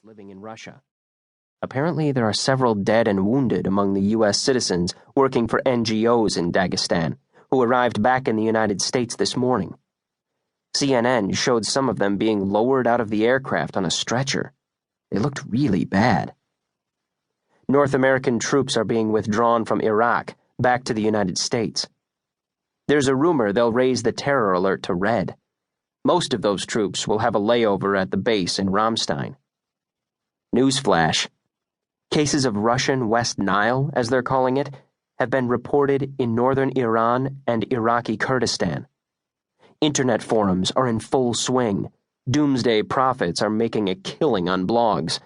living in Russia. Apparently, there are several dead and wounded among the U.S. citizens working for NGOs in Dagestan, who arrived back in the United States this morning. CNN showed some of them being lowered out of the aircraft on a stretcher. They looked really bad. North American troops are being withdrawn from Iraq back to the United States. There's a rumor they'll raise the terror alert to red. Most of those troops will have a layover at the base in Ramstein. Newsflash. Cases of Russian West Nile, as they're calling it, have been reported in northern Iran and Iraqi Kurdistan. Internet forums are in full swing. Doomsday prophets are making a killing on blogs.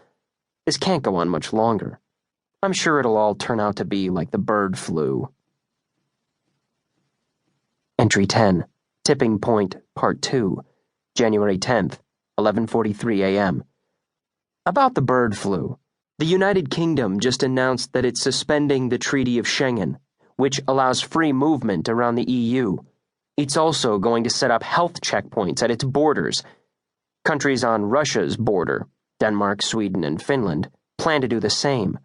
This can't go on much longer. I'm sure it'll all turn out to be like the bird flu. Entry 10, Tipping Point, Part 2, January 10th, 11:43 a.m. About the bird flu. The United Kingdom just announced that it's suspending the Treaty of Schengen, which allows free movement around the EU. It's also going to set up health checkpoints at its borders. Countries on Russia's border, Denmark, Sweden, and Finland, plan to do the same.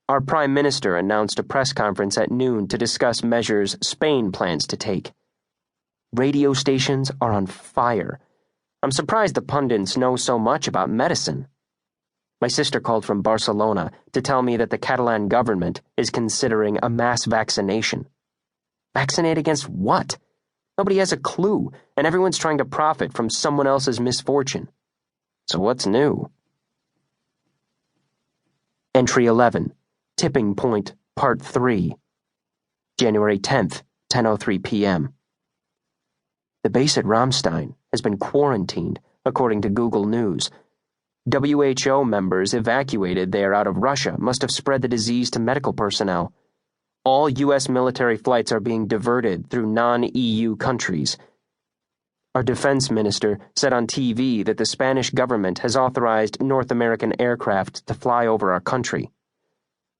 Our Prime Minister announced a press conference at noon to discuss measures Spain plans to take. Radio stations are on fire. I'm surprised the pundits know so much about medicine. My sister called from Barcelona to tell me that the Catalan government is considering a mass vaccination. Vaccinate against what? Nobody has a clue, and everyone's trying to profit from someone else's misfortune. So what's new? Entry 11, Tipping Point, Part 3, January 10th, 10:03 p.m. The base at Ramstein has been quarantined, according to Google News. WHO members evacuated there out of Russia must have spread the disease to medical personnel. All U.S. military flights are being diverted through non-EU countries. Our defense minister said on TV that the Spanish government has authorized North American aircraft to fly over our country.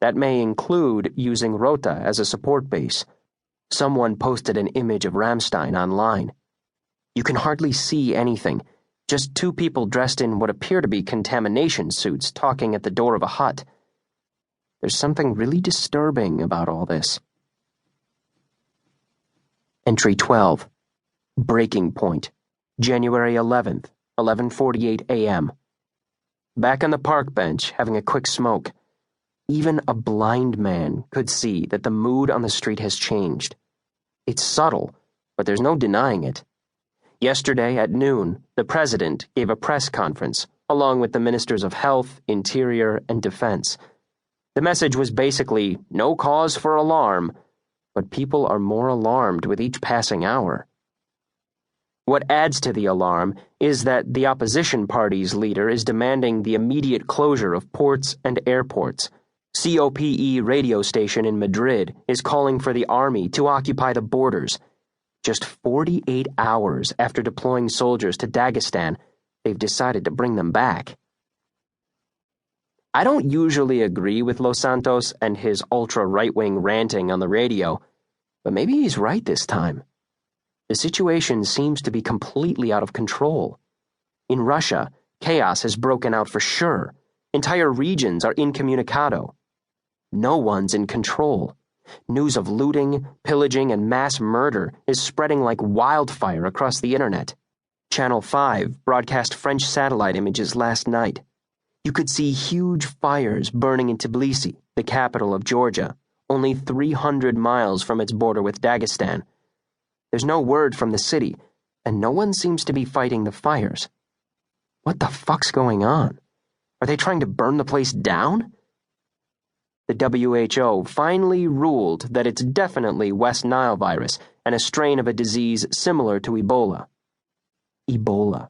That may include using Rota as a support base. Someone posted an image of Ramstein online. You can hardly see anything. Just two people dressed in what appear to be contamination suits talking at the door of a hut. There's something really disturbing about all this. Entry 12, Breaking Point, January 11th, 11:48 a.m. Back on the park bench, having a quick smoke. Even a blind man could see that the mood on the street has changed. It's subtle, but there's no denying it. Yesterday at noon, the president gave a press conference, along with the ministers of Health, Interior, and Defense. The message was basically, no cause for alarm, but people are more alarmed with each passing hour. What adds to the alarm is that the opposition party's leader is demanding the immediate closure of ports and airports. COPE radio station in Madrid is calling for the army to occupy the borders. Just 48 hours after deploying soldiers to Dagestan, they've decided to bring them back. I don't usually agree with Los Santos and his ultra-right-wing ranting on the radio, but maybe he's right this time. The situation seems to be completely out of control. In Russia, chaos has broken out for sure. Entire regions are incommunicado. No one's in control. News of looting, pillaging, and mass murder is spreading like wildfire across the internet. Channel 5 broadcast French satellite images last night. You could see huge fires burning in Tbilisi, the capital of Georgia, only 300 miles from its border with Dagestan. There's no word from the city, and no one seems to be fighting the fires. What the fuck's going on? Are they trying to burn the place down? The WHO finally ruled that it's definitely West Nile virus and a strain of a disease similar to Ebola. Ebola.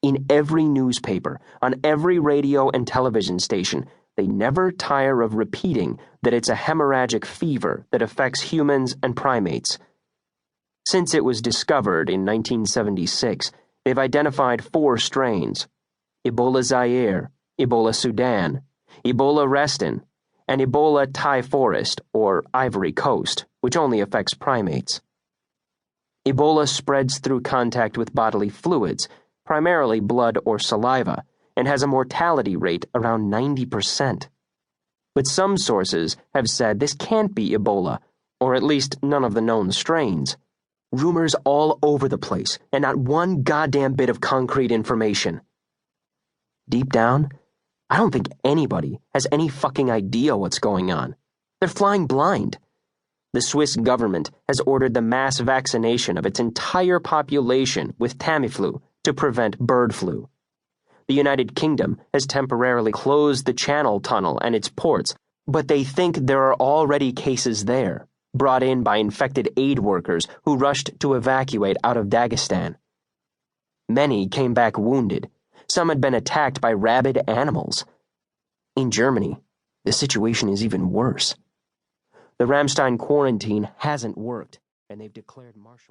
In every newspaper, on every radio and television station, they never tire of repeating that it's a hemorrhagic fever that affects humans and primates. Since it was discovered in 1976, they've identified 4 strains: Ebola Zaire, Ebola Sudan, Ebola Reston, and Ebola Thai Forest, or Ivory Coast, which only affects primates. Ebola spreads through contact with bodily fluids, primarily blood or saliva, and has a mortality rate around 90%. But some sources have said this can't be Ebola, or at least none of the known strains. Rumors all over the place, and not one goddamn bit of concrete information. Deep down, I don't think anybody has any fucking idea what's going on. They're flying blind. The Swiss government has ordered the mass vaccination of its entire population with Tamiflu to prevent bird flu. The United Kingdom has temporarily closed the Channel Tunnel and its ports, but they think there are already cases there, brought in by infected aid workers who rushed to evacuate out of Dagestan. Many came back wounded. Some had been attacked by rabid animals. In Germany, the situation is even worse. The Ramstein quarantine hasn't worked, and they've declared martial